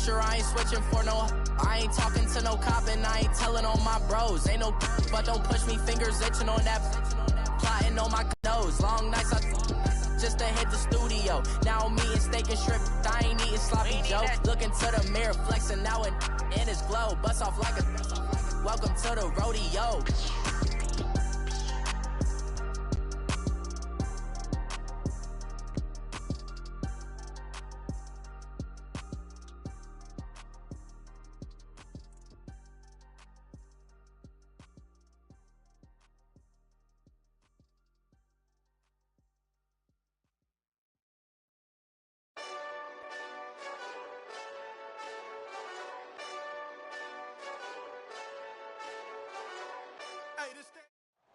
pressure, I ain't switching for no. I ain't talking to no cop and I ain't telling on my bros. Ain't no but don't push me, fingers itching on that. Plotting on my nose, long nights I just to hit the studio. Now I'm eating steak and shrimp, I ain't eating sloppy joe. Looking to the mirror, flexing now and in his glow. Bust off like a welcome to the rodeo.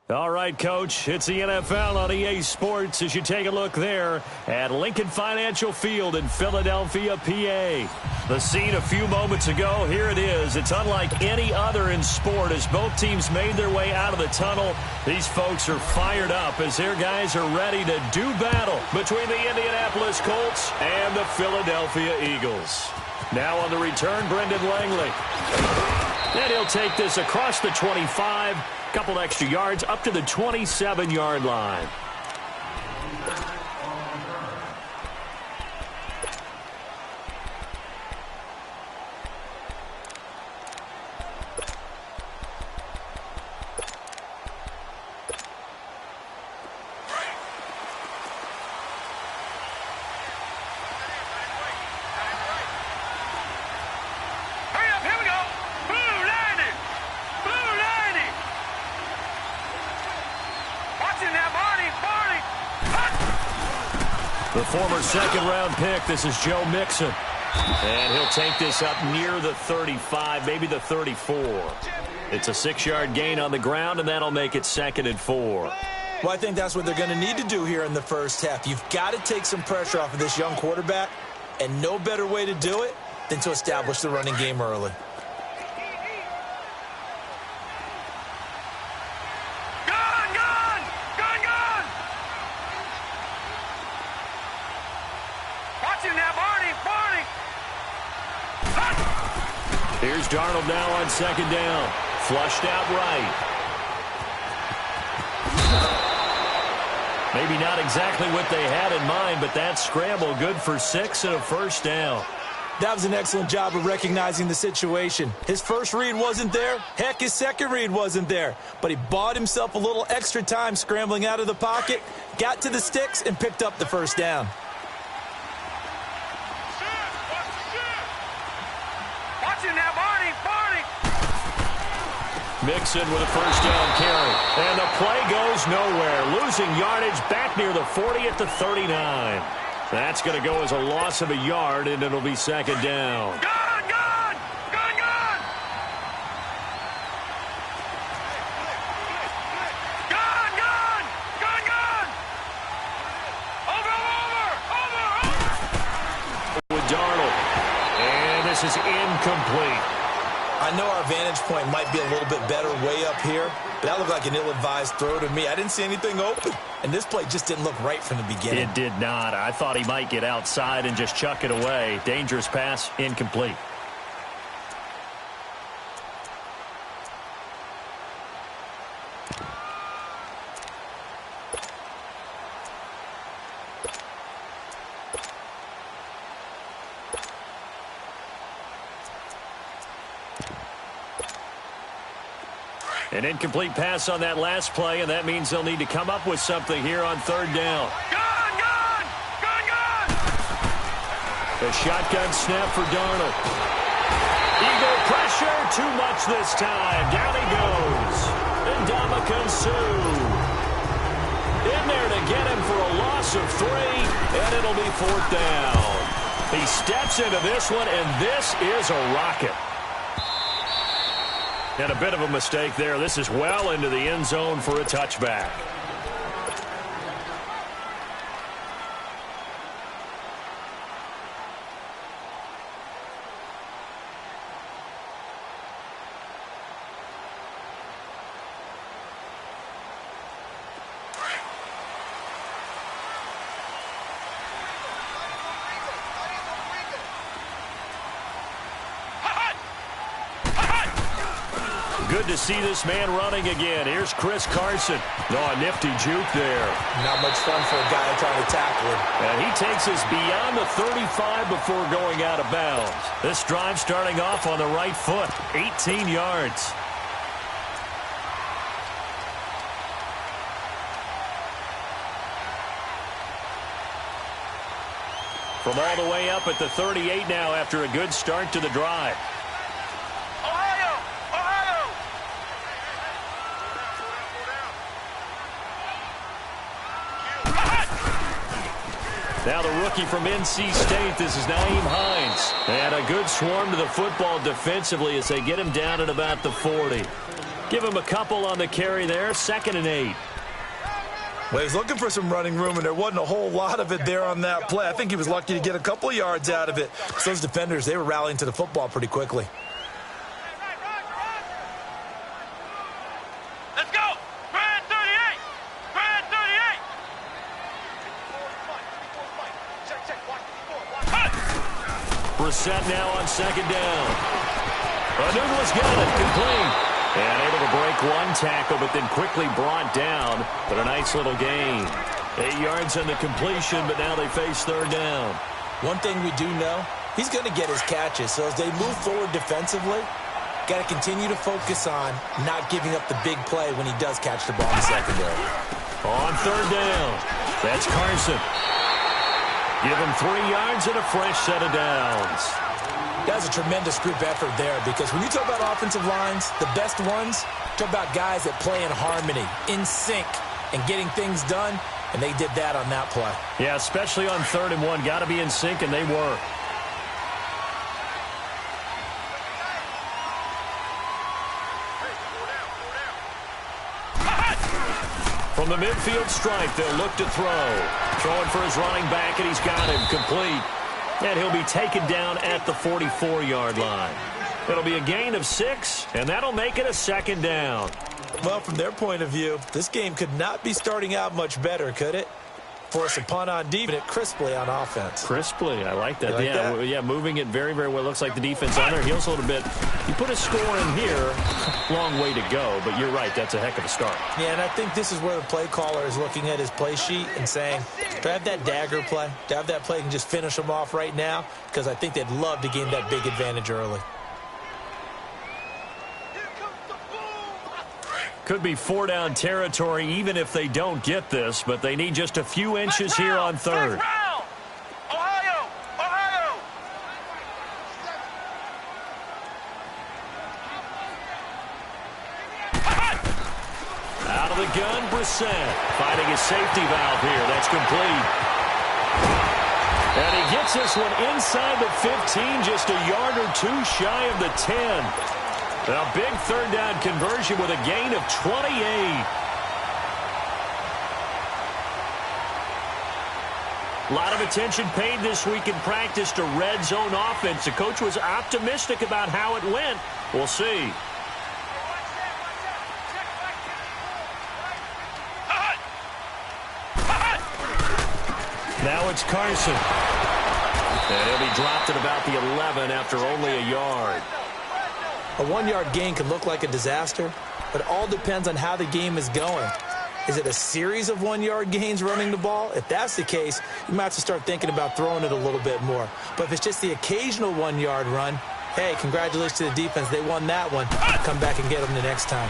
All right, Coach, it's the NFL on EA Sports as you take a look there at Lincoln Financial Field in Philadelphia, PA. The scene a few moments ago, here it is. It's unlike any other in sport as both teams made their way out of the tunnel. These folks are fired up as their guys are ready to do battle between the Indianapolis Colts and the Philadelphia Eagles. Now on the return, Brendan Langley. And he'll take this across the 25, couple extra yards up to the 27-yard line. The former second-round pick, this is Joe Mixon. And he'll take this up near the 35, maybe the 34. It's a 6-yard gain on the ground, and that'll make it 2nd and 4. Well, I think that's what they're going to need to do here in the first half. You've got to take some pressure off of this young quarterback, and no better way to do it than to establish the running game early. Here's Darnold now on 2nd down. Flushed out right. Maybe not exactly what they had in mind, but that scramble good for 6 and a first down. That was an excellent job of recognizing the situation. His first read wasn't there. Heck, his second read wasn't there. But he bought himself a little extra time scrambling out of the pocket, got to the sticks, and picked up the first down. Mixon with a first down carry. And the play goes nowhere. Losing yardage back near the 40 at the 39. That's going to go as a loss of a yard, and it'll be 2nd down. Gone, gone! Gone, gone! Gone, gone! Gone, gone! Over! With Darnold. And this is incomplete. I know our vantage point might be a little bit better way up here, but that looked like an ill-advised throw to me. I didn't see anything open, and this play just didn't look right from the beginning. It did not. I thought he might get outside and just chuck it away. Dangerous pass, incomplete. An incomplete pass on that last play, and that means they'll need to come up with something here on 3rd down. Gone, gone! Gone, gone! The shotgun snap for Darnold. Eagle pressure, too much this time. Down he goes. Ndamukong Suh in there to get him for a loss of 3, and it'll be 4th down. He steps into this one, and this is a rocket. And a bit of a mistake there. This is well into the end zone for a touchback. good to see this man running again. Here's Chris Carson. Oh, a nifty juke there. Not much fun for a guy trying to tackle him. And he takes us beyond the 35 before going out of bounds. This drive starting off on the right foot. 18 yards. From all the way up at the 38 now after a good start to the drive. Ohio! Ohio! Now the rookie from NC State, this is Nyheim Hines. And a good swarm to the football defensively as they get him down at about the 40. Give him a couple on the carry there, 2nd and 8. Well, he's looking for some running room, and there wasn't a whole lot of it there on that play. I think he was lucky to get a couple of yards out of it. So those defenders, they were rallying to the football pretty quickly. Let's go! Grand 38! Grand 38! Brissett now on 2nd down. Anunwa's got it, complete. And able to break one tackle, but then quickly brought down. But a nice little gain. 8 yards on the completion, but now they face 3rd down. One thing we do know, he's going to get his catches. So as they move forward defensively, got to continue to focus on not giving up the big play when he does catch the ball in the secondary. On 3rd down, that's Carson. Give him 3 yards and a fresh set of downs. That's a tremendous group effort there, because when you talk about offensive lines, the best ones, talk about guys that play in harmony, in sync, and getting things done, and they did that on that play. Yeah, especially on 3rd and 1. Got to be in sync, and they were. From the midfield stripe, they'll look to throw. Throwing for his running back, and he's got him complete. And he'll be taken down at the 44-yard line. It'll be a gain of 6, and that'll make it a 2nd down. Well, from their point of view, this game could not be starting out much better, could it? Force a punt on defense, crisply on offense. Crisply, I like that. You like that? Yeah, moving it very, very well. Looks like the defense on their heels a little bit. You put a score in here, long way to go, but you're right, that's a heck of a start. Yeah, and I think this is where the play caller is looking at his play sheet and saying, do I have that dagger play? Do I have that play and just finish them off right now? Because I think they'd love to gain that big advantage early. Could be 4-down territory even if they don't get this, but they need just a few inches here on 3rd. Ohio! Ohio! Out of the gun, Brissett finding his safety valve here. That's complete. And he gets this one inside the 15, just a yard or 2 shy of the 10. A big 3rd down conversion with a gain of 28. A lot of attention paid this week in practice to red zone offense. The coach was optimistic about how it went. We'll see. Now it's Carson. And he'll be dropped at about the 11 after only a yard. A 1-yard gain can look like a disaster, but it all depends on how the game is going. Is it a series of 1-yard gains running the ball? If that's the case, you might have to start thinking about throwing it a little bit more. But if it's just the occasional 1-yard run, hey, congratulations to the defense. They won that one. Come back and get them the next time.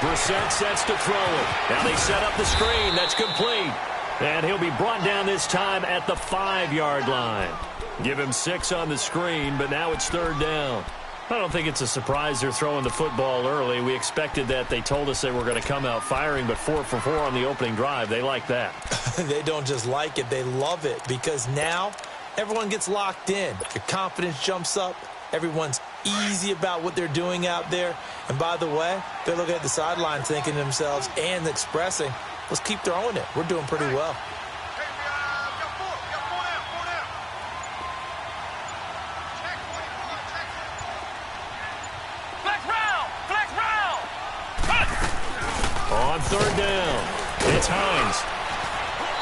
Brissett sets to throw it. Now they set up the screen. That's complete. And he'll be brought down this time at the 5-yard line. Give him 6 on the screen, but now it's 3rd down. I don't think it's a surprise they're throwing the football early. We expected that. They told us they were going to come out firing, but 4 for 4 on the opening drive. They like that. They don't just like it. They love it, because now everyone gets locked in. Your confidence jumps up. Everyone's easy about what they're doing out there. And by the way, they're looking at the sideline thinking to themselves and expressing, let's keep throwing it. We're doing pretty well. On 3rd down, it's Hines.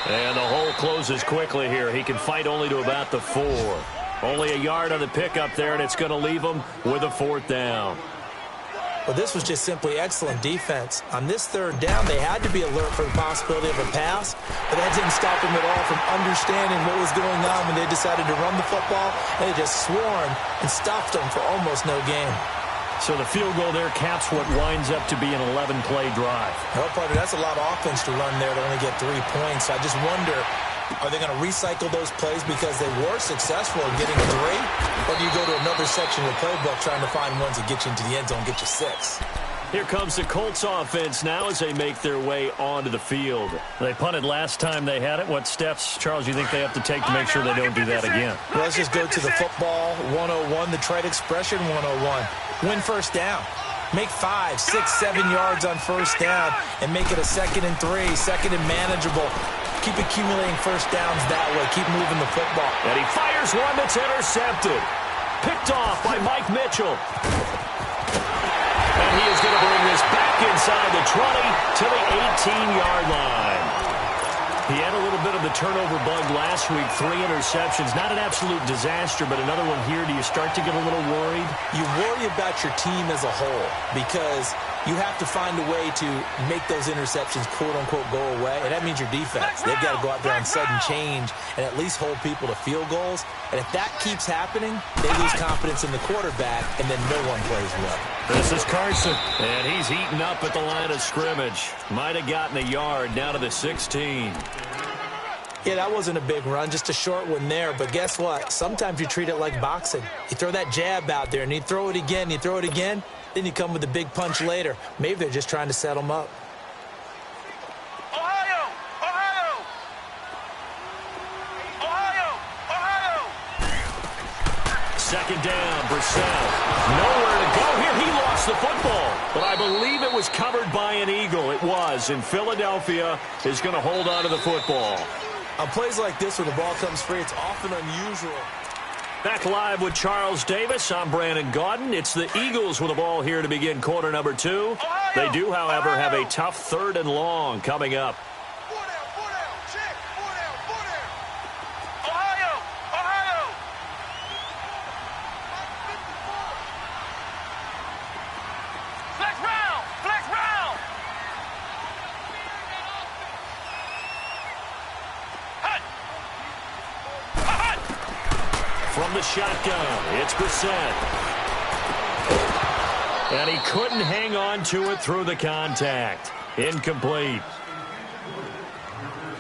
And the hole closes quickly here. He can fight only to about the 4. Only a yard on the pickup there, and it's going to leave him with a 4th down. Well, this was just simply excellent defense. On this third down, they had to be alert for the possibility of a pass, but that didn't stop them at all from understanding what was going on when they decided to run the football, and they just swarmed and stuffed them for almost no gain. So the field goal there caps what winds up to be an 11-play drive. No, partner, that's a lot of offense to run there to only get 3 points. So I just wonder, are they going to recycle those plays because they were successful in getting 3? Or do you go to another section of the playbook trying to find ones that get you into the end zone, get you 6? Here comes the Colts offense now as they make their way onto the field. They punted last time they had it. What steps, Charles, do you think they have to take to make sure they don't do that again? Well, let's just go to the football 101, the trade expression 101. Win first down. Make 5, 6, 7 yards on first down and make it a 2nd and 3, second and manageable. Keep accumulating first downs that way. Keep moving the football. And he fires one that's intercepted. Picked off by Mike Mitchell. And he is going to bring this back inside the 20 to the 18-yard line. He had a little bit of the turnover bug last week, 3 interceptions. Not an absolute disaster, but another one here. Do you start to get a little worried? You worry about your team as a whole because you have to find a way to make those interceptions, quote-unquote, go away. And that means your defense. They've got to go out there on sudden change and at least hold people to field goals. And if that keeps happening, they lose confidence in the quarterback, and then no one plays well. This is Carson, and he's eaten up at the line of scrimmage. Might have gotten a yard down to the 16. Yeah, that wasn't a big run, just a short one there. But guess what? Sometimes you treat it like boxing. You throw that jab out there, and you throw it again, then you come with a big punch later. Maybe they're just trying to set them up. Ohio! Ohio! Ohio! Ohio! Second down, Brissett. Nowhere to go here. He lost the football. But I believe it was covered by an Eagle. It was. And Philadelphia is going to hold on to the football. On plays like this, when the ball comes free, it's often unusual. Back live with Charles Davis. I'm Brandon Gaudin. It's the Eagles with the ball here to begin quarter number 2. They do, however, have a tough 3rd and long coming up. Ohio! Ohio! Flex round! Flex round! Hut! Hut! From the shotgun, it's Brissett. And he couldn't hang on to it through the contact. Incomplete.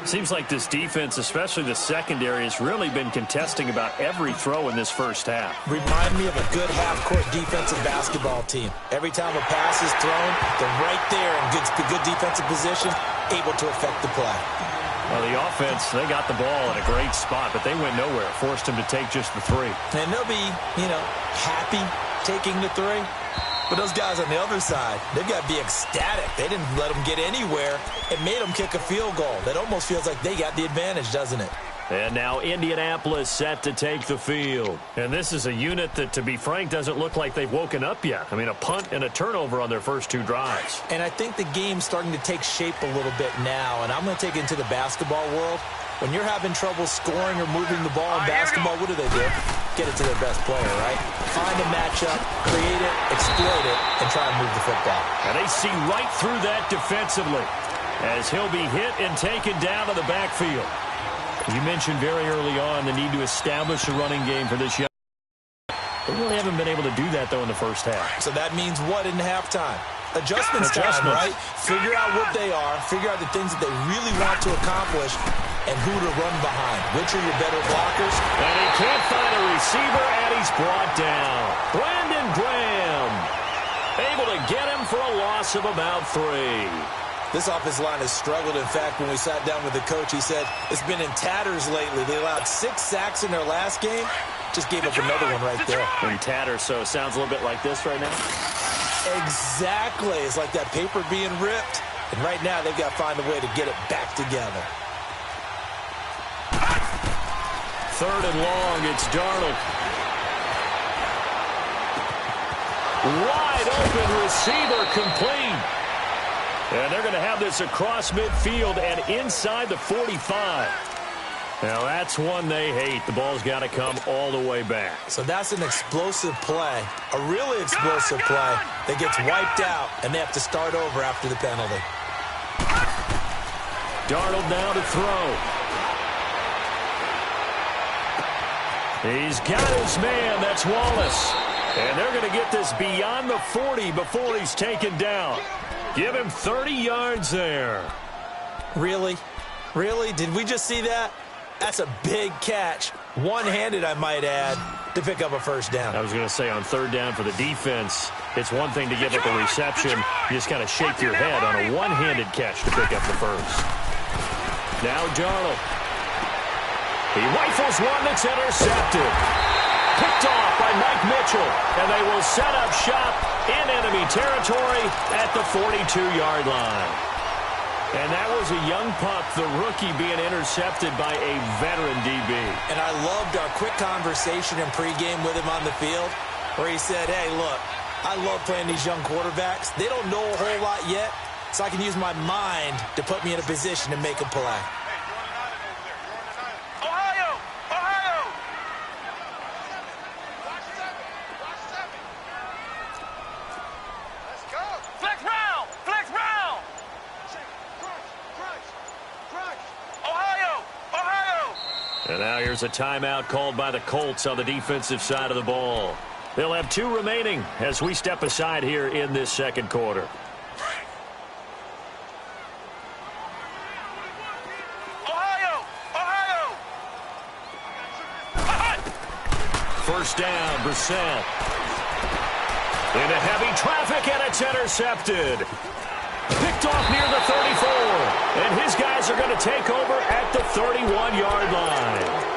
Seems like this defense, especially the secondary, has really been contesting about every throw in this first half. Remind me of a good half-court defensive basketball team. Every time a pass is thrown, they're right there in good defensive position, able to affect the play. Well, the offense, they got the ball at a great spot, but they went nowhere. Forced him to take just the 3. And they'll be, happy taking the 3. But those guys on the other side, they've got to be ecstatic. They didn't let them get anywhere. It made them kick a field goal. That almost feels like they got the advantage, doesn't it? And now Indianapolis set to take the field. And this is a unit that, to be frank, doesn't look like they've woken up yet. I mean, a punt and a turnover on their first 2 drives. And I think the game's starting to take shape a little bit now. And I'm going to take it into the basketball world. When you're having trouble scoring or moving the ball in basketball, what do? Get it to their best player, right? Find a matchup, create it, exploit it, and try and move the football. And they see right through that defensively as he'll be hit and taken down to the backfield. You mentioned very early on the need to establish a running game for this young. They really haven't been able to do that, though, in the first half. So that means what in halftime? Adjustments time, right? Figure out what they are, figure out the things that they really want to accomplish, and who to run behind. Which are your better blockers? And he can't find a receiver, and he's brought down. Brandon Graham able to get him for a loss of about 3. This offensive line has struggled. In fact, when we sat down with the coach, he said it's been in tatters lately. They allowed 6 sacks in their last game. Just gave up another one right there. In tatters, so it sounds a little bit like this right now? Exactly. It's like that paper being ripped. And right now, they've got to find a way to get it back together. 3rd and long, it's Darnold. Wide open receiver complete. And they're going to have this across midfield and inside the 45. Now, that's one they hate. The ball's got to come all the way back. So that's an explosive play, a really explosive play that gets wiped out, and they have to start over after the penalty. Darnold now to throw. He's got his man. That's Wallace. And they're going to get this beyond the 40 before he's taken down. Give him 30 yards there. Really? Really? Did we just see that? That's a big catch. One-handed, I might add, to pick up a first down. I was going to say on third down for the defense, it's one thing to give up a reception. You just kind of shake your head on a one-handed catch to pick up the first. Now Darnold. He rifles one that's intercepted. Picked off by Mike Mitchell. And they will set up shop in enemy territory at the 42-yard line. And that was a young pup, the rookie, being intercepted by a veteran DB. And I loved our quick conversation in pregame with him on the field where he said, hey, look, I love playing these young quarterbacks. They don't know a whole lot yet, so I can use my mind to put me in a position to make a play. And now here's a timeout called by the Colts on the defensive side of the ball. They'll have 2 remaining as we step aside here in this second quarter. First down, Brissett. Into heavy traffic, and it's intercepted. Picked off near the 34, and his guys are going to take over at the 31-yard line.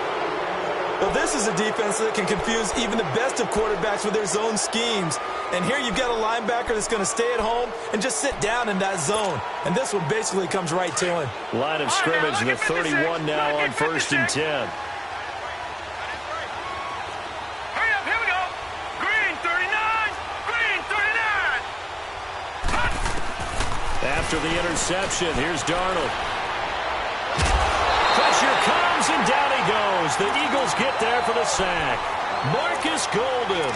Well, this is a defense that can confuse even the best of quarterbacks with their zone schemes. And here you've got a linebacker that's going to stay at home and just sit down in that zone. And this one basically comes right to him. Line of scrimmage, the 31 now on 1st and 10. After the interception, here's Darnold. Pressure comes, and down he goes. The Eagles get there for the sack. Marcus Golden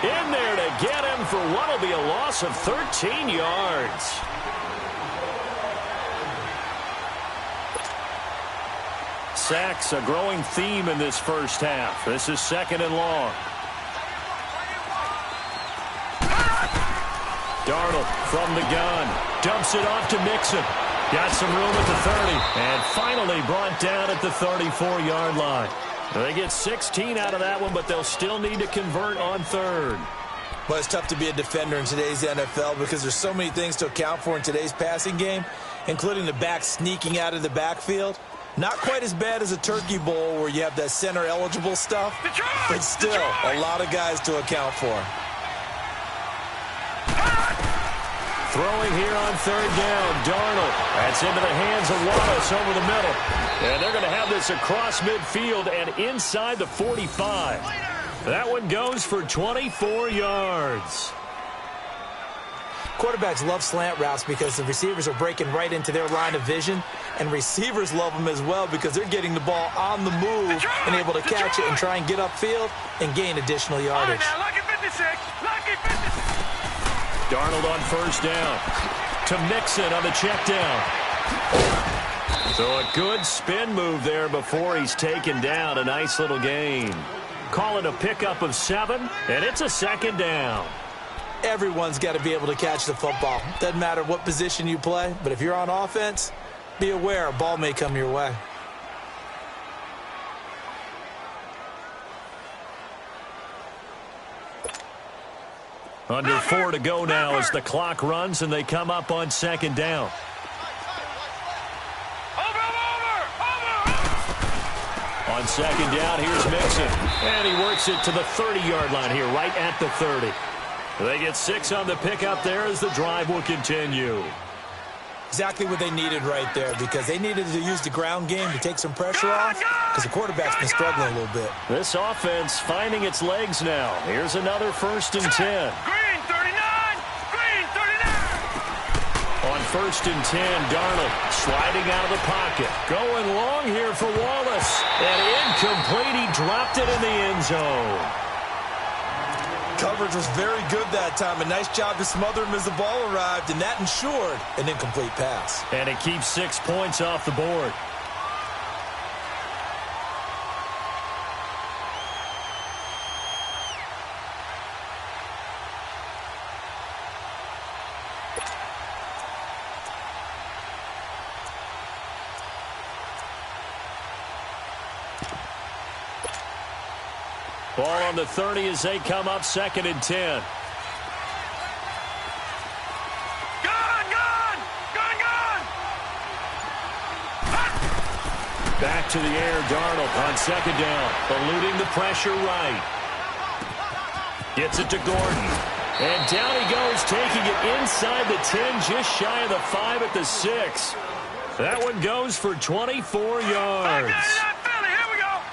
in there to get him for what will be a loss of 13 yards. Sacks, a growing theme in this first half. This is 2nd and long. Darnold from the gun. Dumps it off to Mixon. Got some room at the 30. And finally brought down at the 34-yard line. They get 16 out of that one, but they'll still need to convert on 3rd. Well, it's tough to be a defender in today's NFL because there's so many things to account for in today's passing game, including the back sneaking out of the backfield. Not quite as bad as a turkey bowl where you have that center-eligible stuff, but still a lot of guys to account for. Throwing here on 3rd down, Darnold. That's into the hands of Wallace over the middle. And they're going to have this across midfield and inside the 45. That one goes for 24 yards. Quarterbacks love slant routes because the receivers are breaking right into their line of vision, and receivers love them as well because they're getting the ball on the move and able to catch it and try and get upfield and gain additional yardage. Darnold on 1st down. To Mixon on the check down. So a good spin move there before he's taken down. A nice little gain. Call it a pickup of 7, and it's a 2nd down. Everyone's got to be able to catch the football. Doesn't matter what position you play, but if you're on offense, be aware a ball may come your way. Under 4 to go now as the clock runs and they come up on 2nd down. On 2nd down, here's Mixon. And he works it to the 30-yard line here, right at the 30. They get 6 on the pickup there as the drive will continue. Exactly what they needed right there because they needed to use the ground game to take some pressure off because the quarterback's been struggling a little bit. This offense finding its legs now. Here's another 1st and 10. Green 39! Green 39! On first and 10. Darnold sliding out of the pocket. Going long here for Wallace. And incomplete. He dropped it in the end zone. Coverage was very good that time. A nice job to smother him as the ball arrived, and that ensured an incomplete pass. And it keeps 6 points off the board. Ball on the 30 as they come up, 2nd and 10. Back to the air, Darnold on 2nd down, eluding the pressure right. Gets it to Gordon. And down he goes, taking it inside the 10, just shy of the 5 at the 6. That one goes for 24 yards.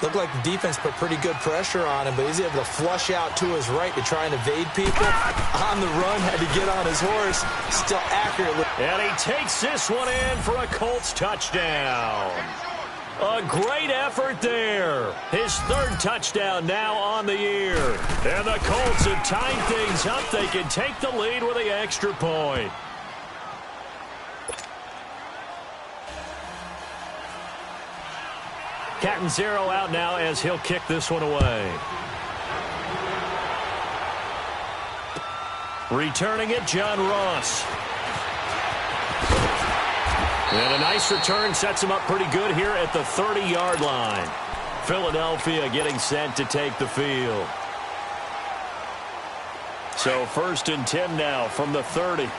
Looked like the defense put pretty good pressure on him, but he's able to flush out to his right to try and evade people. On the run, had to get on his horse, still accurately. And he takes this one in for a Colts touchdown. A great effort there. His 3rd touchdown now on the year. And the Colts have tied things up. They can take the lead with the extra point. Catanzaro out now as he'll kick this one away. Returning it, John Ross. And a nice return sets him up pretty good here at the 30-yard line. Philadelphia getting set to take the field. So 1st and 10 now from the 30.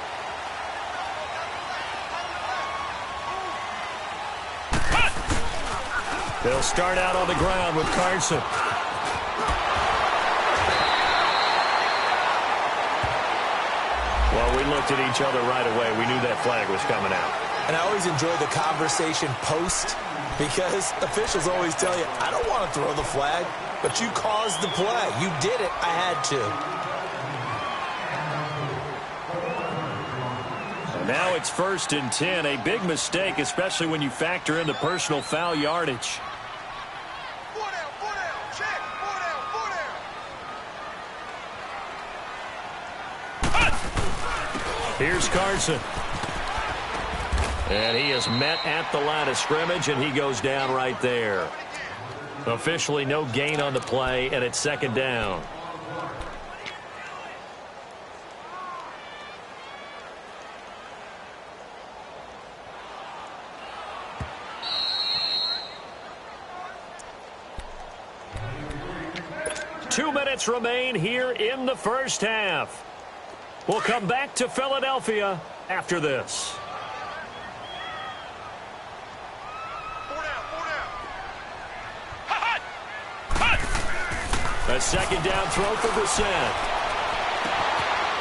They'll start out on the ground with Carson. Well, we looked at each other right away. We knew that flag was coming out. And I always enjoy the conversation post because officials always tell you, I don't want to throw the flag, but you caused the play. You did it. I had to. Now it's 1st and 10. A big mistake, especially when you factor in the personal foul yardage. Here's Carson. And he is met at the line of scrimmage, and he goes down right there. Officially no gain on the play, and it's 2nd down. Two minutes remain here in the first half. We'll come back to Philadelphia after this. A 2nd down throw for Brissett.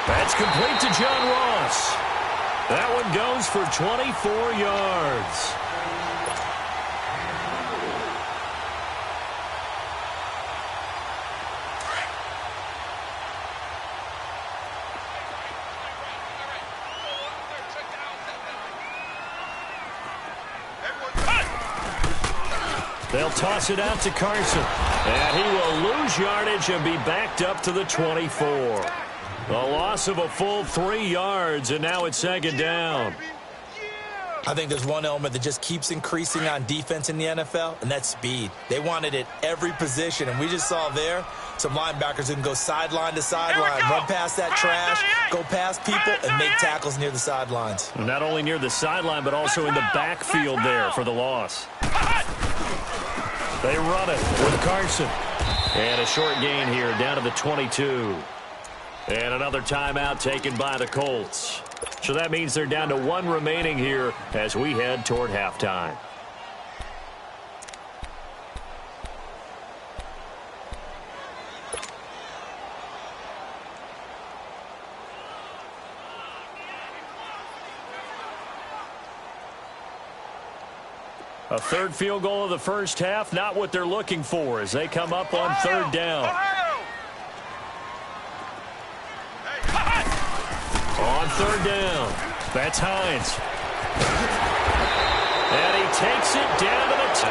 That's complete to John Ross. That one goes for 24 yards. They'll toss it out to Carson. And he will lose yardage and be backed up to the 24. A loss of a full 3 yards, and now it's 2nd down. I think there's one element that just keeps increasing on defense in the NFL, and that's speed. They want it at every position, and we just saw there some linebackers who can go sideline to sideline, run past that trash, go past people, and make tackles near the sidelines. Not only near the sideline, but also in the backfield there for the loss. They run it with Carson. And a short gain here down to the 22. And another timeout taken by the Colts. So that means they're down to 1 remaining here as we head toward halftime. A 3rd field goal of the first half, not what they're looking for as they come up on 3rd down. On 3rd down, That's Hines. And he takes it down to the 10.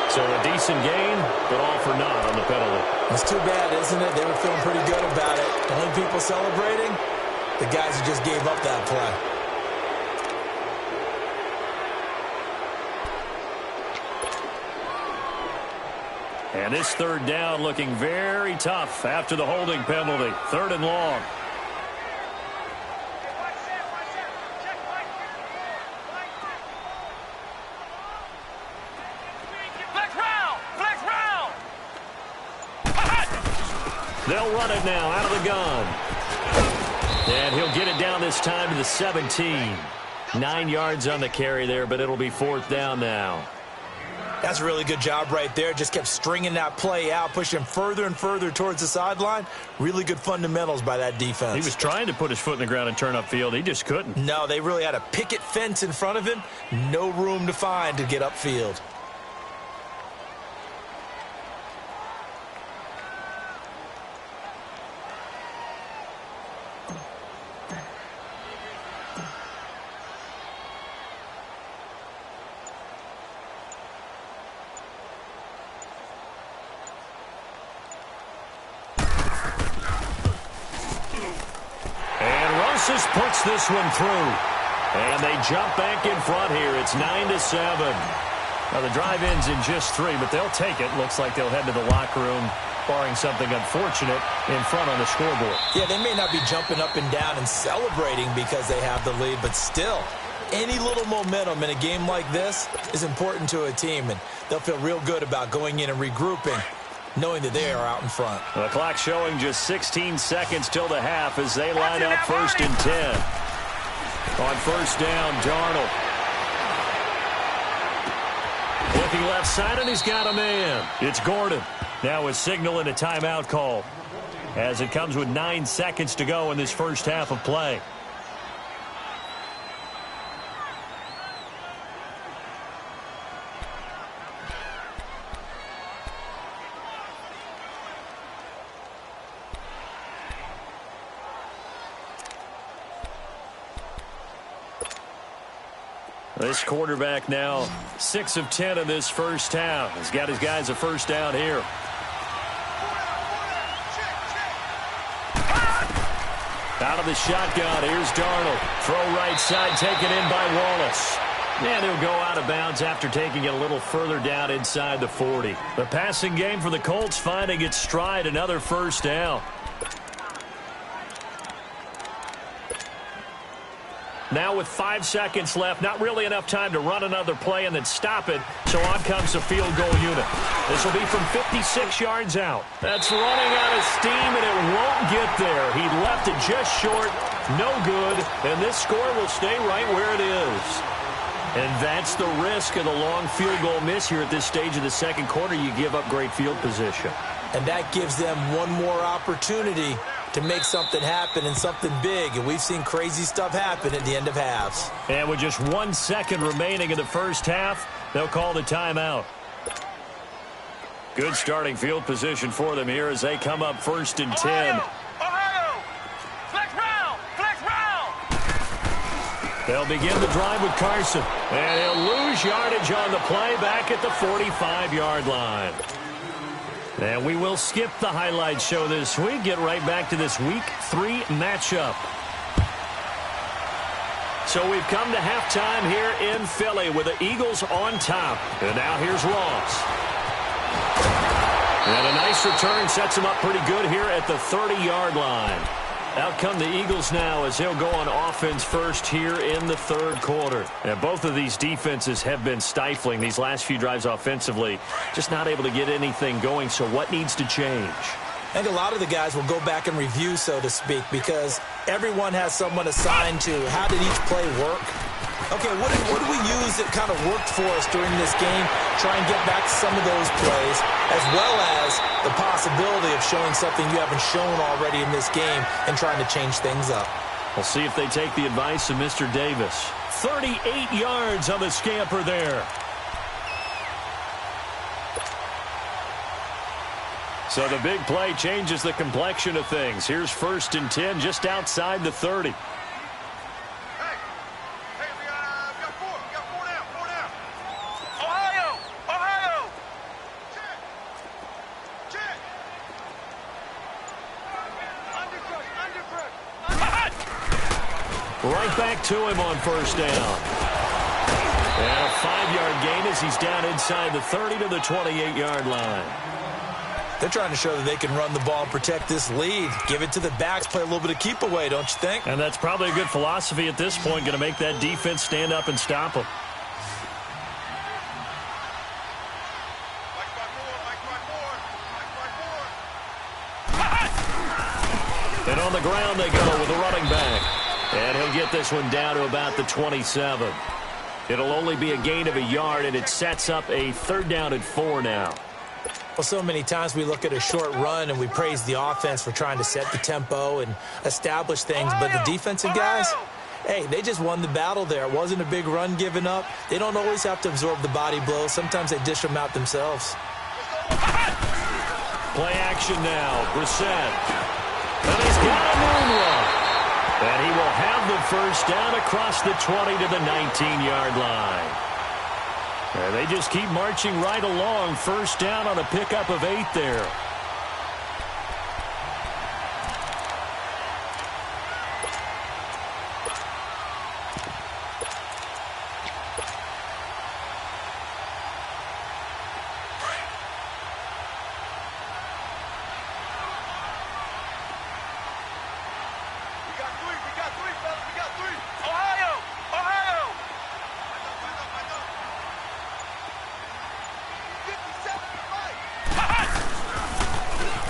So a decent gain, but all for naught on the penalty. It's too bad, isn't it? They were feeling pretty good about it. The only people celebrating, the guys who just gave up that play. And this third down looking very tough after the holding penalty. 3rd and long. They'll run it now out of the gun. And he'll get it down this time to the 17. 9 yards on the carry there, but it'll be 4th down now. That's a really good job right there. Just kept stringing that play out, pushing further and further towards the sideline. Really good fundamentals by that defense. He was trying to put his foot in the ground and turn upfield. He just couldn't. No, they really had a picket fence in front of him. No room to find to get upfield. Puts this one through. And they jump back in front here. It's 9-7. Now the drive ends in just 3, but they'll take it. Looks like they'll head to the locker room, barring something unfortunate in front on the scoreboard. Yeah, they may not be jumping up and down and celebrating because they have the lead, but still, any little momentum in a game like this is important to a team, and they'll feel real good about going in and regrouping, knowing that they are out in front. The clock showing just 16 seconds till the half as they line up 1st and 10. On 1st down, Darnold. Looking left side, and he's got a man. It's Gordon. Now a signal and a timeout call as it comes with 9 seconds to go in this first half of play. This quarterback now 6 of 10 in this first half. He's got his guys a first down here. Out of the shotgun, here's Darnold. Throw right side, taken in by Wallace. And he'll go out of bounds after taking it a little further down inside the 40. The passing game for the Colts finding its stride, another first down. Now with 5 seconds left, not really enough time to run another play and then stop it, so on comes the field goal unit. This will be from 56 yards out. That's running out of steam, and it won't get there. He left it just short, no good, and this score will stay right where it is. And that's the risk of the long field goal miss here at this stage of the second quarter. You give up great field position. And that gives them one more opportunity to make something happen and something big. And we've seen crazy stuff happen at the end of halves. And with just 1 second remaining in the first half, they'll call the timeout. Good starting field position for them here as they come up 1st and 10. Ohio! Flex round! Flex round! They'll begin the drive with Carson. And he'll lose yardage on the play back at the 45-yard line. And we will skip the highlight show this week. Get right back to this Week 3 matchup. So we've come to halftime here in Philly with the Eagles on top. And now here's Ross. And a nice return sets him up pretty good here at the 30-yard line. Out come the Eagles now as he'll go on offense first here in the third quarter. And both of these defenses have been stifling these last few drives offensively. Just not able to get anything going, so what needs to change? I think a lot of the guys will go back and review, so to speak, because everyone has someone assigned to how did each play work. Okay, what do we use that kind of worked for us during this game? Try and get back to some of those plays, as well as the possibility of showing something you haven't shown already in this game and trying to change things up. We'll see if they take the advice of Mr. Davis. 38 yards on the scamper there. So the big play changes the complexion of things. Here's 1st and 10 just outside the 30. Right back to him on first down. And a 5-yard gain as he's down inside the 30 to the 28-yard line. They're trying to show that they can run the ball and protect this lead. Give it to the backs, play a little bit of keep away, don't you think? And that's probably a good philosophy at this point, going to make that defense stand up and stop them. And on the ground they go with a running back. And he'll get this one down to about the 27. It'll only be a gain of a yard, and it sets up a 3rd down and 4 now. Well, so many times we look at a short run and we praise the offense for trying to set the tempo and establish things. But the defensive guys, hey, they just won the battle there. It wasn't a big run given up. They don't always have to absorb the body blows. Sometimes they dish them out themselves. Play action now. Brissett. And he's got a moonwalk. And he will have the first down across the 20 to the 19-yard line. And they just keep marching right along. First down on a pickup of 8 there.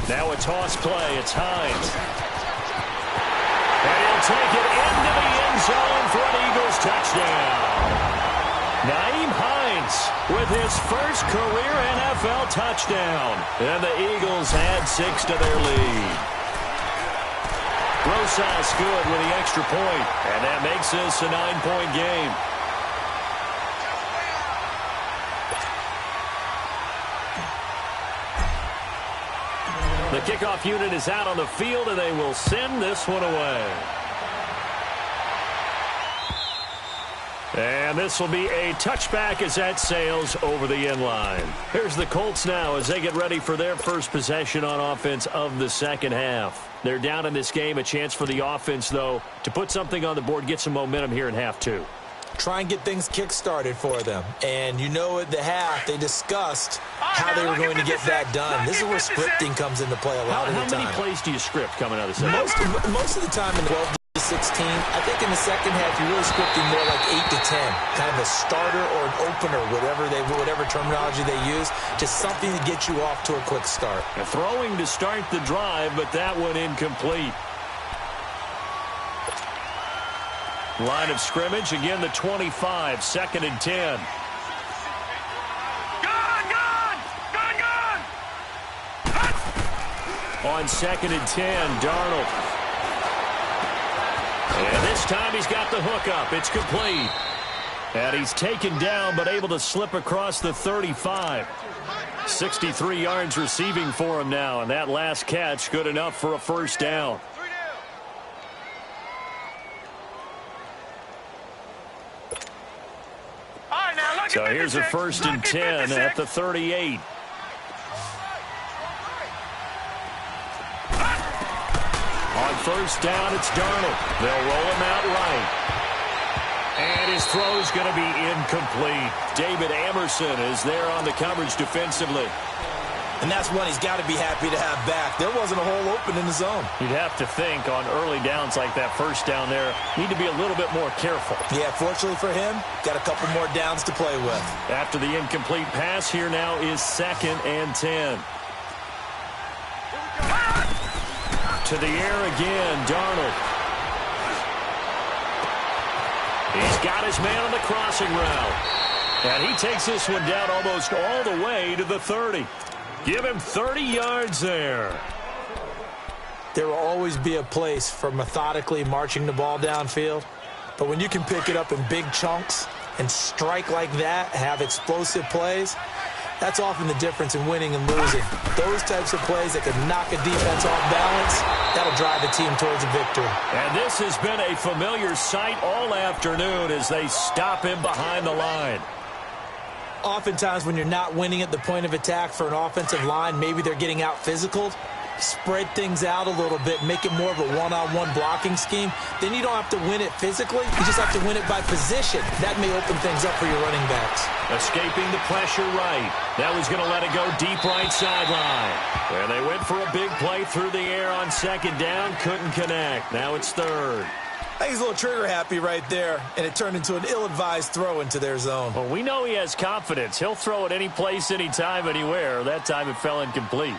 Now a toss play. It's Hines. And he'll take it into the end zone for an Eagles touchdown. Nyheim Hines with his first career NFL touchdown. And the Eagles add 6 to their lead. Rosas good with the extra point. And that makes this a 9-point game. The kickoff unit is out on the field, and they will send this one away. And this will be a touchback as that sails over the end line. Here's the Colts now as they get ready for their first possession on offense of the second half. They're down in this game. A chance for the offense, though, to put something on the board, get some momentum here in half 2. Try and get things kick-started for them. And you know at the half, they discussed how they were going to get that done. This is where scripting comes into play a lot of the time. How many plays do you script coming out of the second half? Most of the time in 12 to 16. I think in the second half, you're really scripting more like 8 to 10. Kind of a starter or an opener, whatever terminology they use. Just something to get you off to a quick start. Throwing to start the drive, but that one incomplete. Line of scrimmage, again the 25, 2nd and 10. On 2nd and 10, Darnold. And this time he's got the hook up. It's complete. And he's taken down but able to slip across the 35. 63 yards receiving for him now, and that last catch good enough for a first down. So here's a 1st and 10 at the 38. On first down, it's Darnold. They'll roll him out right. And his throw's going to be incomplete. David Amerson is there on the coverage defensively. And that's one he's got to be happy to have back. There wasn't a hole open in the zone. You'd have to think on early downs like that first down there, need to be a little bit more careful. Yeah, fortunately for him, got a couple more downs to play with. After the incomplete pass, here now is 2nd and 10. To the air again, Darnold. He's got his man on the crossing route. And he takes this one down almost all the way to the 30. Give him 30 yards there. There will always be a place for methodically marching the ball downfield. But when you can pick it up in big chunks and strike like that, have explosive plays, that's often the difference in winning and losing. Those types of plays that can knock a defense off balance, that'll drive a team towards a victory. And this has been a familiar sight all afternoon as they stop him behind the line. Oftentimes when you're not winning at the point of attack for an offensive line, maybe they're getting out physical. spread things out a little bit, make it more of a one-on-one blocking scheme, then you don't have to win it physically. You just have to win it by position. That may open things up for your running backs. Escaping the pressure right. That was going to let it go deep right sideline. And they went for a big play through the air on second down. Couldn't connect. Now it's third. I think he's a little trigger happy right there, and it turned into an ill-advised throw into their zone. Well, we know he has confidence. He'll throw it any place, anytime, anywhere. That time it fell incomplete.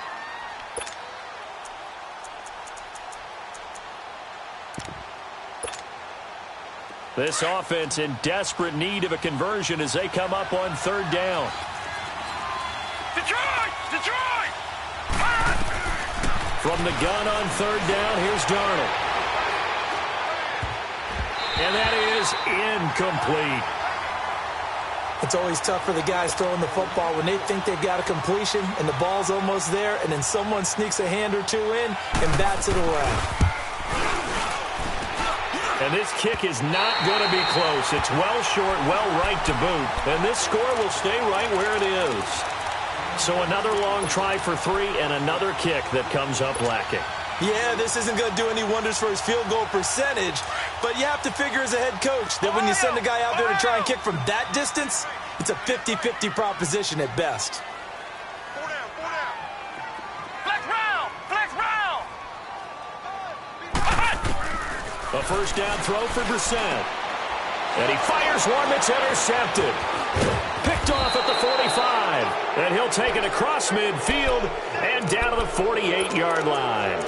This offense in desperate need of a conversion as they come up on third down. Detroit! Detroit! From the gun on third down, here's Darnold. And that is incomplete. It's always tough for the guys throwing the football when they think they've got a completion and the ball's almost there, and then someone sneaks a hand or two in and bats it away. And this kick is not going to be close. It's well short, well right to boot. And this score will stay right where it is. So another long try for three and another kick that comes up lacking. Yeah, this isn't going to do any wonders for his field goal percentage, but you have to figure as a head coach that when you send a guy out there to try and kick from that distance, it's a 50-50 proposition at best. Flex round! Flex round! A first down throw for Brissett. And he fires one that's intercepted. Picked off at the 45. And he'll take it across midfield and down to the 48-yard line.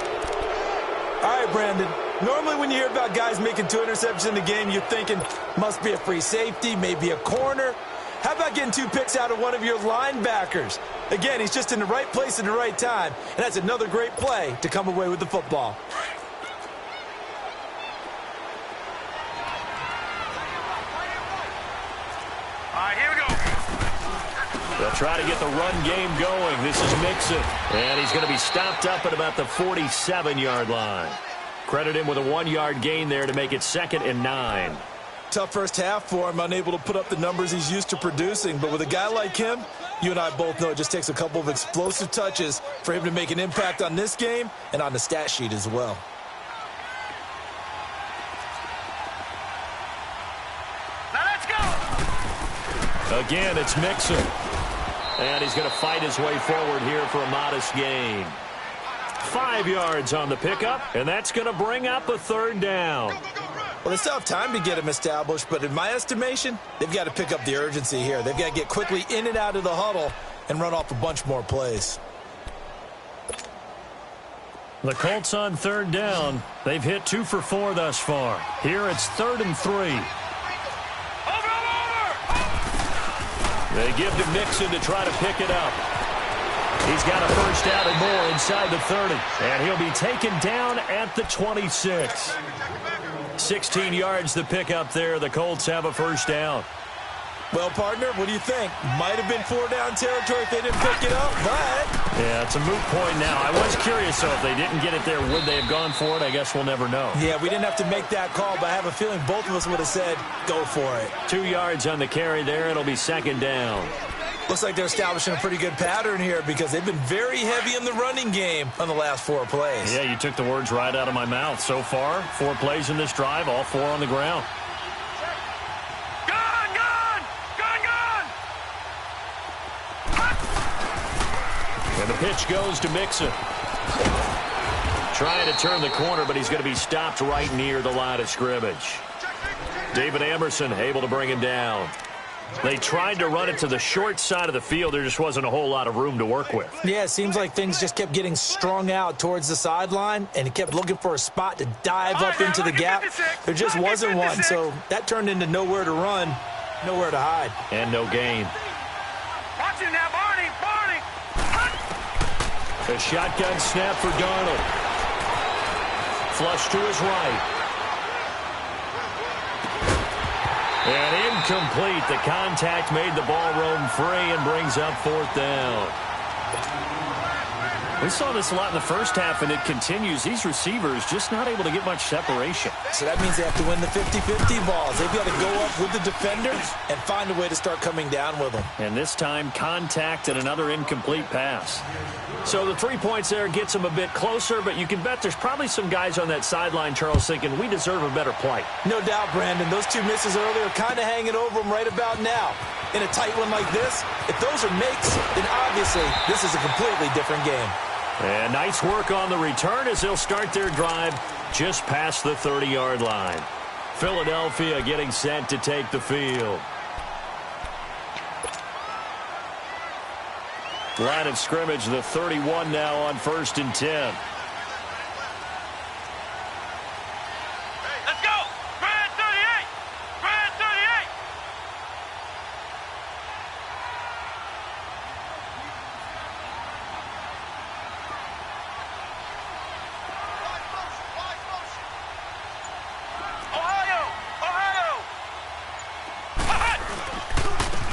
All right, Brandon. Normally when you hear about guys making 2 interceptions in the game, you're thinking must be a free safety, maybe a corner. How about getting 2 picks out of one of your linebackers? Again, he's just in the right place at the right time, and that's another great play to come away with the football. All right, here we go. They'll try to get the run game going. This is Mixon. And he's going to be stopped up at about the 47-yard line. Credit him with a 1-yard gain there to make it 2nd and 9. Tough first half for him, unable to put up the numbers he's used to producing. But with a guy like him, you and I both know it just takes a couple of explosive touches for him to make an impact on this game and on the stat sheet as well. Now let's go. Again, it's Mixon. And he's going to fight his way forward here for a modest gain. 5 yards on the pickup, and that's going to bring up a third down. Well, they still have time to get him established, but in my estimation, they've got to pick up the urgency here. They've got to get quickly in and out of the huddle and run off a bunch more plays. The Colts on third down. They've hit 2 for 4 thus far. Here it's 3rd and 3. They give to Mixon to try to pick it up. He's got a first down and more inside the 30. And he'll be taken down at the 26. 16 yards to pick up there. The Colts have a first down. Well, partner, what do you think? Might have been 4-down territory if they didn't pick it up, but... Yeah, it's a moot point now. I was curious, though, if they didn't get it there, would they have gone for it? I guess we'll never know. Yeah, we didn't have to make that call, but I have a feeling both of us would have said, go for it. 2 yards on the carry there. It'll be 2nd down. Looks like they're establishing a pretty good pattern here because they've been very heavy in the running game on the last 4 plays. Yeah, you took the words right out of my mouth. So far, 4 plays in this drive, all 4 on the ground. And the pitch goes to Mixon. Trying to turn the corner, but he's going to be stopped right near the line of scrimmage. David Amerson able to bring him down. They tried to run it to the short side of the field. There just wasn't a whole lot of room to work with. Yeah, it seems like things just kept getting strung out towards the sideline, and he kept looking for a spot to dive up into the gap. There just wasn't one, so that turned into nowhere to run, nowhere to hide. And no gain. Watch it now, Barney, Barney. A shotgun snap for Darnold. Flush to his right. And incomplete. The contact made the ball roam free and brings up 4th down. We saw this a lot in the first half, and it continues. These receivers just not able to get much separation. So that means they have to win the 50-50 balls. They've got to go up with the defenders and find a way to start coming down with them. And this time, contact and another incomplete pass. So the 3 points there gets them a bit closer, but you can bet there's probably some guys on that sideline, Charles, thinking we deserve a better play. No doubt, Brandon. Those 2 misses earlier are kind of hanging over them right about now. In a tight one like this, if those are makes, then obviously this is a completely different game. And nice work on the return as they'll start their drive just past the 30-yard line. Philadelphia getting set to take the field. Line of scrimmage, the 31 now on 1st and 10. Let's go! Grand 38! Grand 38! Ohio!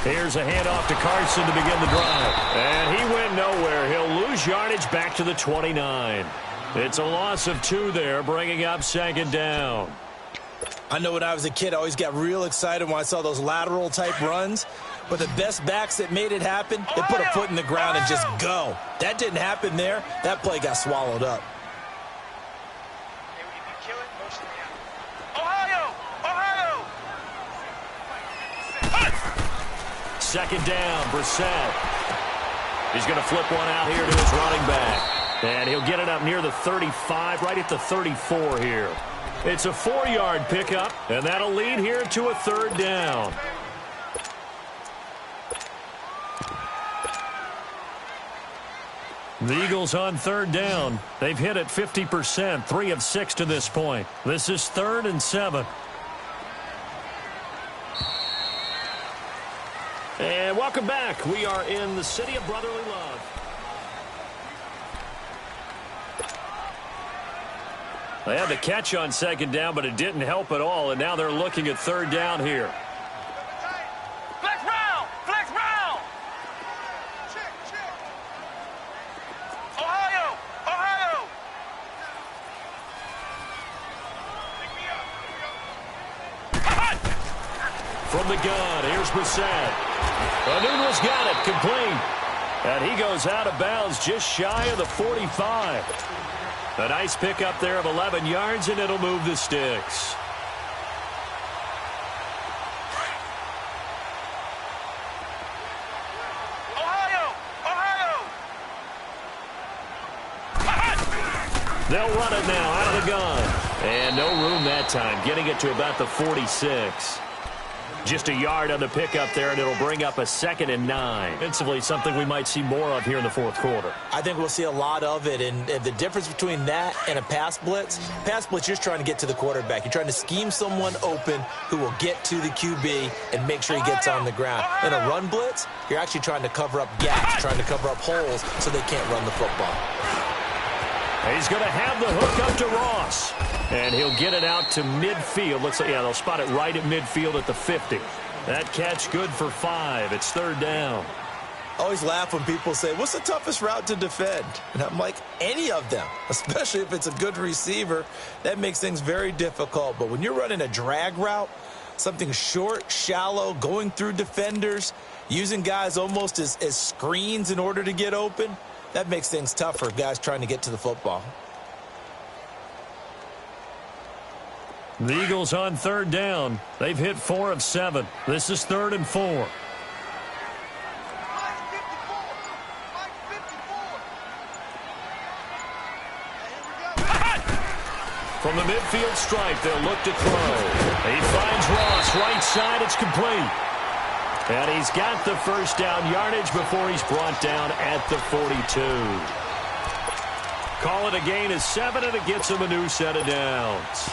Here's a handoff to Carson to begin the drive. And he went nowhere. He'll lose yardage back to the 29. It's a loss of 2 there, bringing up 2nd down. I know when I was a kid, I always got real excited when I saw those lateral-type runs. But the best backs that made it happen, they put a foot in the ground and just go. That didn't happen there. That play got swallowed up. Ohio! 2nd down, Brissett. He's going to flip one out here to his running back. And he'll get it up near the 35, right at the 34 here. It's a 4-yard pickup, and that'll lead here to a 3rd down. The Eagles on 3rd down. They've hit it 50%, 3 of 6 to this point. This is 3rd and 7. And welcome back. We are in the city of brotherly love. They had the catch on 2nd down, but it didn't help at all, and now they're looking at 3rd down here. Flex round! Flex round! Ohio! From the gun, here's Brissett. Anuno's got it, complete. And he goes out of bounds just shy of the 45. A nice pickup there of 11 yards, and it'll move the sticks. They'll run it now out of the gun. And no room that time, getting it to about the 46. Just a yard on the pickup there, and it'll bring up a 2nd and 9. Offensively, something we might see more of here in the 4th quarter. I think we'll see a lot of it, and the difference between that and a pass blitz, you're just trying to get to the quarterback. You're trying to scheme someone open who will get to the QB and make sure he gets on the ground. In a run blitz, you're actually trying to cover up gaps, trying to cover up holes so they can't run the football. He's going to have the hook up to Ross. And he'll get it out to midfield. Looks like, yeah, they'll spot it right at midfield at the 50. That catch good for 5. It's 3rd down. I always laugh when people say, what's the toughest route to defend? And I'm like, any of them, especially if it's a good receiver. That makes things very difficult. But when you're running a drag route, something short, shallow, going through defenders, using guys almost as screens in order to get open, that makes things tough for guys trying to get to the football. The Eagles on 3rd down. They've hit 4 of 7. This is 3rd and 4. From the midfield stripe, they'll look to throw. He finds Ross, right side, it's complete. And he's got the 1st down yardage before he's brought down at the 42. Call it a gain of 7, and it gets him a new set of downs.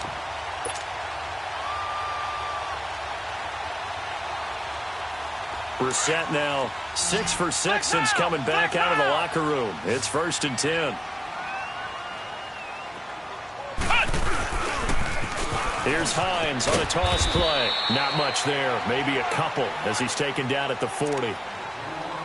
Brissett now 6 for 6 since coming back out of the locker room. It's 1st and 10. Here's Hines on a toss play. Not much there. Maybe a couple as he's taken down at the 40.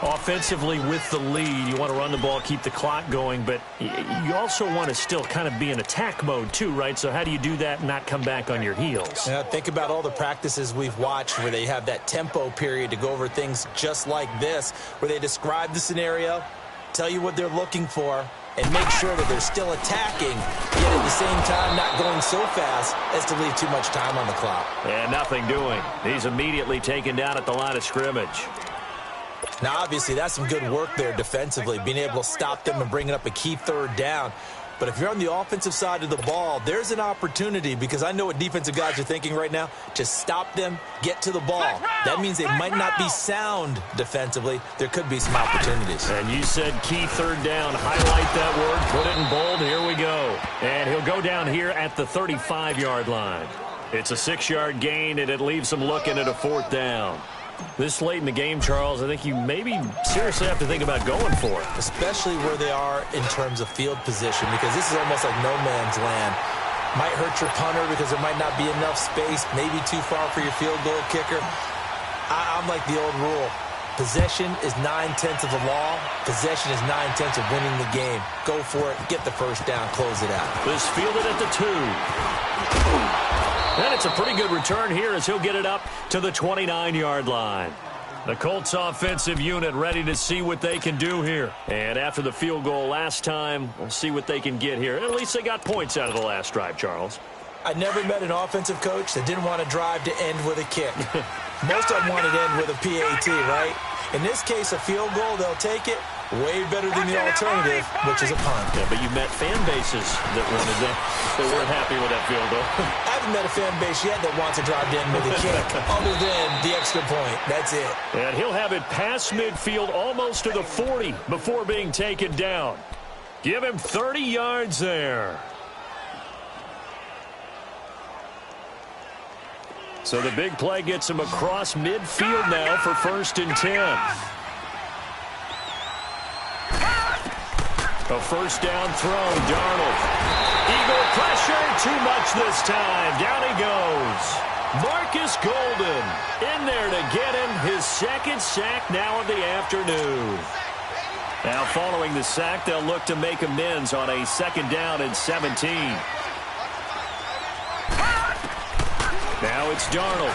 Offensively with the lead, you want to run the ball, keep the clock going, but you also want to still kind of be in attack mode too, right? So how do you do that and not come back on your heels? Yeah, think about all the practices we've watched where they have that tempo period to go over things just like this, where they describe the scenario, tell you what they're looking for, and make sure that they're still attacking, yet at the same time not going so fast as to leave too much time on the clock. And nothing doing. He's immediately taken down at the line of scrimmage. Now, obviously, that's some good work there defensively, being able to stop them and bringing up a key third down. But if you're on the offensive side of the ball, there's an opportunity, because I know what defensive guys are thinking right now. Just stop them, get to the ball. That means they might not be sound defensively. There could be some opportunities. And you said key third down. Highlight that word, put it in bold. Here we go. And he'll go down here at the 35-yard line. It's a 6-yard gain, and it leaves them looking at a 4th down. This late in the game, Charles, I think you maybe seriously have to think about going for it. Especially where they are in terms of field position, because this is almost like no man's land. Might hurt your punter because there might not be enough space, maybe too far for your field goal kicker. I'm like the old rule. Possession is 9/10 of the law. Possession is 9/10 of winning the game. Go for it, get the first down, close it out. This fielded at the 2. And it's a pretty good return here as he'll get it up to the 29-yard line. The Colts offensive unit ready to see what they can do here. And after the field goal last time, we'll see what they can get here. At least they got points out of the last drive, Charles. I never met an offensive coach that didn't want to drive to end with a kick. Most of them wanted to end with a PAT, right? In this case, a field goal, they'll take it. Way better than the alternative, which is a punt. Yeah, but you met fan bases that wanted that. They weren't happy with that field goal. I haven't met a fan base yet that wants to drive in with a kick, other than the extra point. That's it. And he'll have it past midfield, almost to the 40, before being taken down. Give him 30 yards there. So the big play gets him across midfield now for 1st and 10. A 1st down throw, Darnold. Eagle pressure, too much this time. Down he goes. Marcus Golden in there to get him his 2nd sack now of the afternoon. Now following the sack, they'll look to make amends on a 2nd down and 17. Now it's Darnold.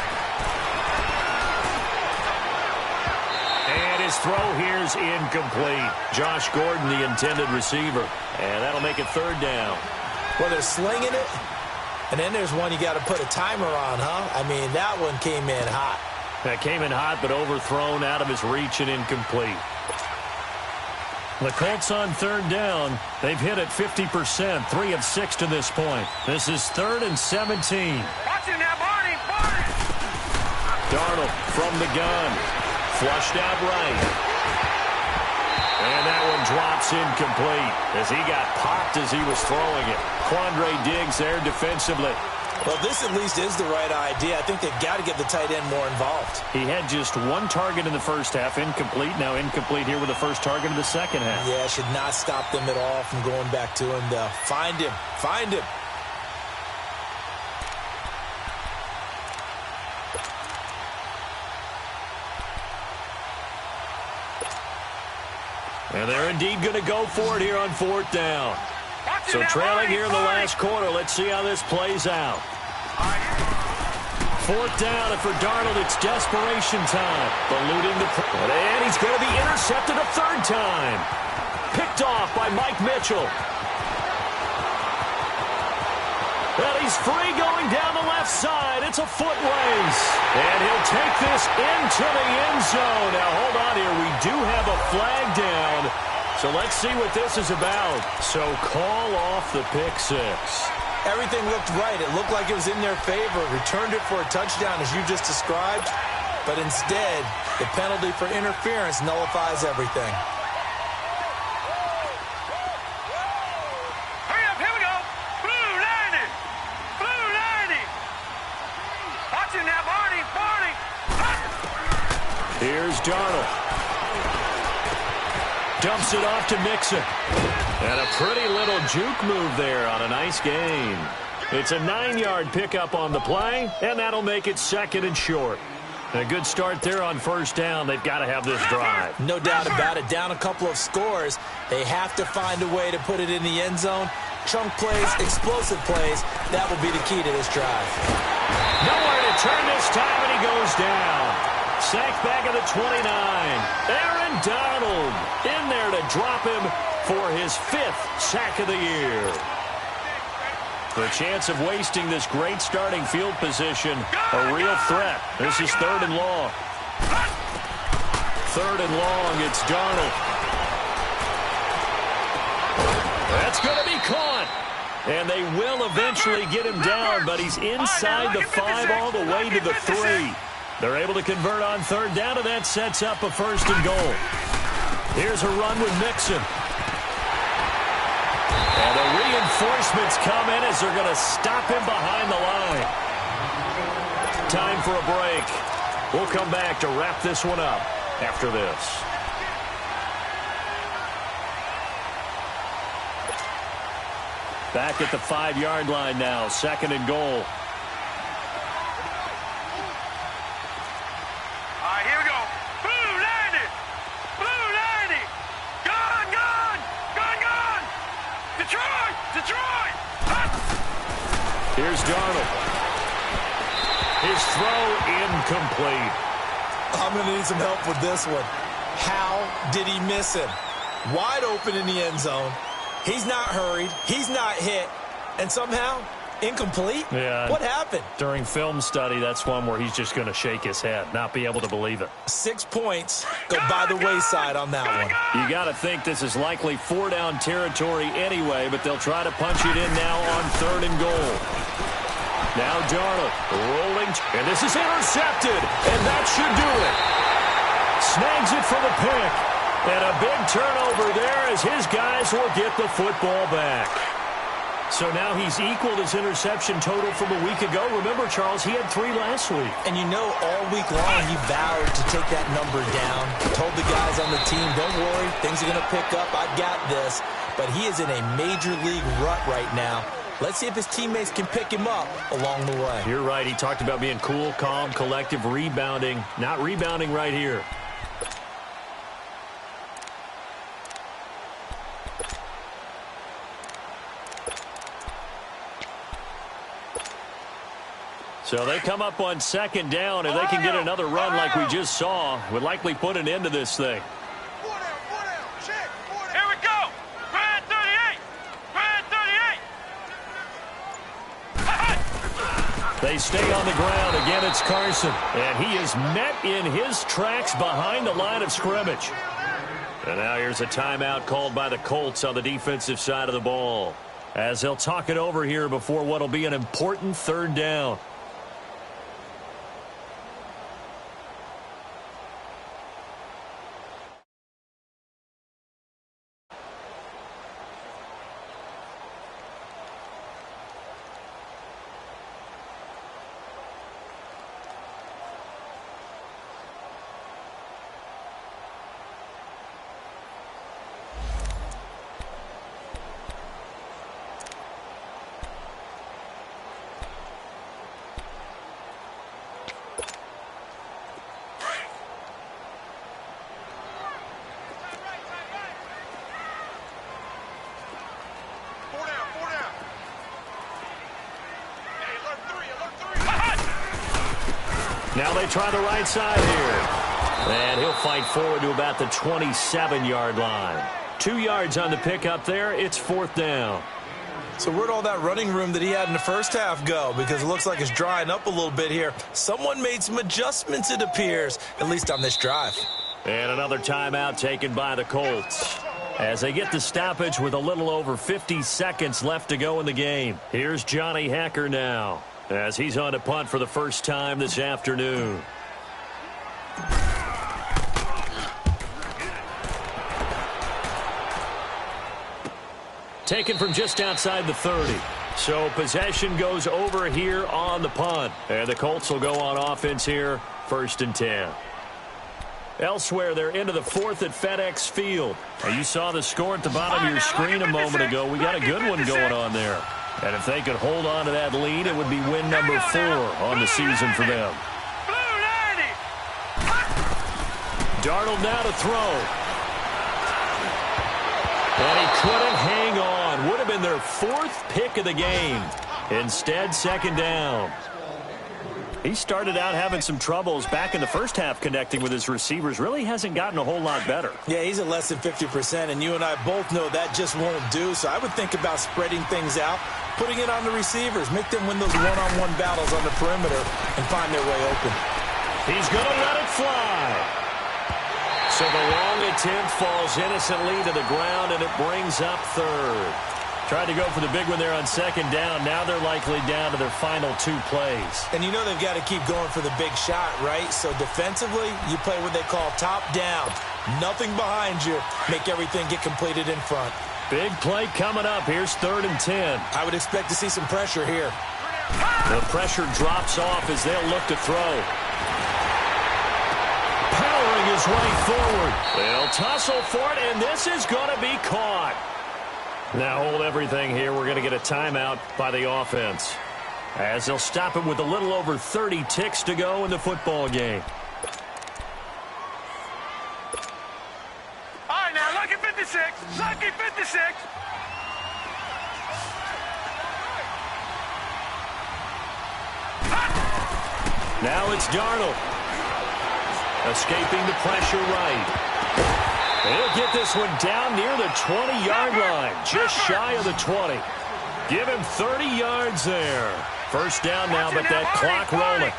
And his throw here's incomplete. Josh Gordon, the intended receiver. And that'll make it 3rd down. Well, they're slinging it. And then there's one you got to put a timer on, huh? I mean, that one came in hot. That came in hot, but overthrown out of his reach and incomplete. The Colts on 3rd down. They've hit it 50%, 3 of 6 to this point. This is 3rd and 17. Watching that, Barney! Darnold from the gun. Flushed out right. And that one drops incomplete as he got popped as he was throwing it. Quandre Diggs there defensively. Well, this at least is the right idea. I think they've got to get the tight end more involved. He had just 1 target in the first half, incomplete. Now incomplete here with the first target of the second half. Yeah, should not stop them at all from going back to him. Find him. Find him. And they're indeed going to go for it here on 4th down. So trailing here in the last quarter. Let's see how this plays out. 4th down, and for Darnold, it's desperation time. Eluding the... And he's going to be intercepted a 3rd time. Picked off by Mike Mitchell. And he's free going down the left side. It's a foot race. And he'll take this into the end zone. Now, hold on here. We do have a flag down. So let's see what this is about. So call off the pick 6. Everything looked right. It looked like it was in their favor. Returned it for a touchdown, as you just described. But instead, the penalty for interference nullifies everything. Hurry up, here we go. Blue 90. Blue 90. Watching that, Barney. Here's Darnold. Dumps it off to Mixon. And a pretty little juke move there on a nice gain. It's a 9-yard pickup on the play, and that'll make it 2nd and short. A good start there on first down. They've got to have this drive. No doubt about it. Down a couple of scores. They have to find a way to put it in the end zone. Chunk plays, explosive plays. That will be the key to this drive. Nowhere to turn this time, and he goes down. Sacked back at the 29. Aaron Donald in there to drop him for his 5th sack of the year. The chance of wasting this great starting field position, a real threat. This is 3rd and long. 3rd and long, it's Darnold. That's going to be caught. And they will eventually get him down, but he's inside the 5 all the way to the 3. They're able to convert on 3rd down, and that sets up a 1st and goal. Here's a run with Mixon. And the reinforcements come in as they're going to stop him behind the line. Time for a break. We'll come back to wrap this one up after this. Back at the 5-yard line now, 2nd and goal. All right, here we go. Blue 90. Blue 90. Gone, gone. Gone, gone. Detroit. Detroit. Here's Darnold. His throw incomplete. I'm going to need some help with this one. How did he miss him? Wide open in the end zone. He's not hurried. He's not hit. And somehow, incomplete? Yeah. What happened? During film study, that's one where he's just going to shake his head, not be able to believe it. 6 points go by the wayside on that one. You got to think this is likely 4-down territory anyway, but they'll try to punch it in now on 3rd and goal. Now Darnold rolling, and this is intercepted, and that should do it. Snags it for the pick. And a big turnover there as his guys will get the football back. So now he's equaled his interception total from a week ago. Remember, Charles, he had 3 last week. And you know all week long he vowed to take that number down. Told the guys on the team, don't worry, things are going to pick up. I've got this. But he is in a major league rut right now. Let's see if his teammates can pick him up along the way. You're right. He talked about being cool, calm, collective, rebounding. Not rebounding right here. So they come up on 2nd down, and they can get another run like we just saw. Would likely put an end to this thing. Here we go. Brad 38. Brad 38. They stay on the ground. Again, it's Carson. And he is met in his tracks behind the line of scrimmage. And now here's a timeout called by the Colts on the defensive side of the ball, as they'll talk it over here before what will be an important 3rd down. Now they try the right side here. And he'll fight forward to about the 27-yard line. 2 yards on the pickup there. It's 4th down. So where'd all that running room that he had in the first half go? Because it looks like it's drying up a little bit here. Someone made some adjustments, it appears, at least on this drive. And another timeout taken by the Colts, as they get the stoppage with a little over 50 seconds left to go in the game. Here's Johnny Hacker now, as he's on to punt for the first time this afternoon. Taken from just outside the 30. So possession goes over here on the punt. And the Colts will go on offense here, 1st and 10. Elsewhere, they're into the 4th at FedEx Field. Now, you saw the score at the bottom of your screen a moment ago. We got a good one going on there. And if they could hold on to that lead, it would be win number 4 on the season for them. Blue 90. Darnold now to throw. And he couldn't hang on. Would have been their 4th pick of the game. Instead, 2nd down. He started out having some troubles back in the first half connecting with his receivers. Really hasn't gotten a whole lot better. Yeah, he's at less than 50%, and you and I both know that just won't do. So I would think about spreading things out, putting it on the receivers, make them win those one-on-one battles on the perimeter and find their way open. He's going to let it fly. So the long attempt falls innocently to the ground, and it brings up 3rd. Tried to go for the big one there on 2nd down. Now they're likely down to their final 2 plays. And you know they've got to keep going for the big shot, right? So defensively, you play what they call top down. Nothing behind you. Make everything get completed in front. Big play coming up. Here's 3rd and 10. I would expect to see some pressure here. The pressure drops off as they'll look to throw. Powering his way forward. They'll tussle for it, and this is going to be caught. Now hold everything here. We're going to get a timeout by the offense, as they'll stop it with a little over 30 ticks to go in the football game. All right, now, lucky 56. Lucky 56. Now it's Darnold. Escaping the pressure right. He'll get this one down near the 20-yard line, just shy of the 20. Give him 30 yards there. 1st down now, but that clock rolling.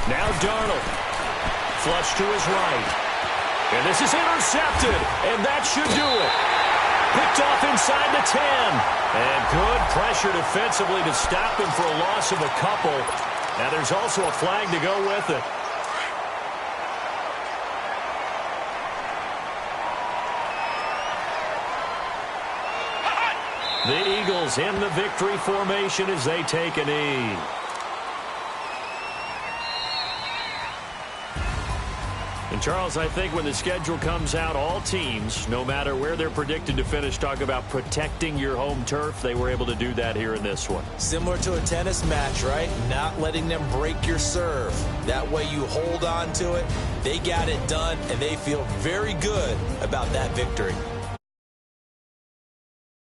Now Darnold. Flush to his right. And this is intercepted, and that should do it. Picked off inside the 10. And good pressure defensively to stop him for a loss of a couple. Now there's also a flag to go with it. The Eagles in the victory formation as they take a knee. And Charles, I think when the schedule comes out, all teams, no matter where they're predicted to finish, talk about protecting your home turf. They were able to do that here in this one. Similar to a tennis match, right? Not letting them break your serve. That way you hold on to it. They got it done, and they feel very good about that victory.